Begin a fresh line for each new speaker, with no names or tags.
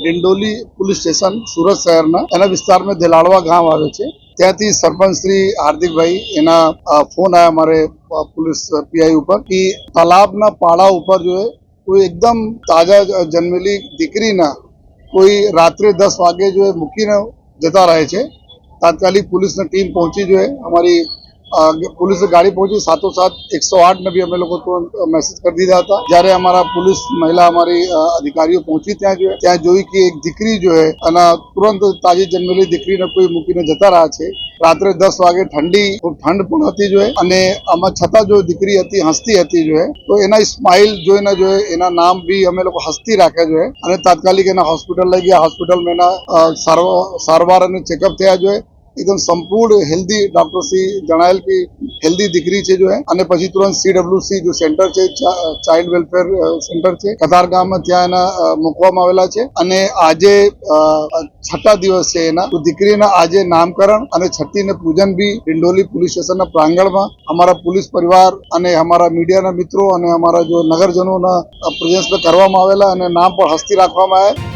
Dindoli police station Surat શહેરના એના વિસ્તારમાં દેલાડવા ગામ આવે છે। ત્યાંથી સરપંચ શ્રી હાર્દિકભાઈ એના ફોન આયા અમારે पुलिस पीआई ऊपर कि तालाबना पाड़ा ऊपर जो है कोई एकदम ताजा जन्मेली दीकरी ना कोई रात्रे 10 वागे जो है मुकी ने जता रहे छे। तात्कालिक पुलिस ने टीम पहुंची जो है हमारी पुलिस गाड़ी पहुंची, साथों साथ 108 ने भी हमें लोगों तुरंत मैसेज कर दिया था। जયારે हमारा पुलिस महिला हमारी अधिकारियों पहुंची त्या जो है त्या जोई कि एक दीकरी जो है अना तुरंत ताजी जन्मेली दीकरी ने कोई मूकीने जता रहा छे। रात्रे 10 वागे ठंडी खूब ठंड पण हती जो है अने आमा छता जो दीकरी हती हसती हती जो है तो एना स्माइल जोईने जो है एना नाम भी हमें लोग हसती राख्या जो है अने तात्कालिक एना हॉस्पिटल लई गया। हॉस्पिटल में एना सारवार अने चेकअप थया जो है एकदम संपूर्ण हेल्दी डॉक्टर श्री जणायल की हेल्दी दीकरी छे जो है अने पछी तुरंत CWC जो सेंटर छे चाइल्ड वेलफेर सेंटर छे कतार गाम में त्या एना मूकवामां आवेला छे अने आजे छठा दिवस छे एना तो दीकरीना आजे नामकरण अने छठी ने पूजन भी डिंडोली पुलिस स्टेशन प्रांगण में हमारा पुलिस परिवार अने हमारा मीडिया मित्रों अने हमारा जो नगरजनों प्रेजेंस में करवामां आवेला अने नाम पर हस्ती राखवामां आवे।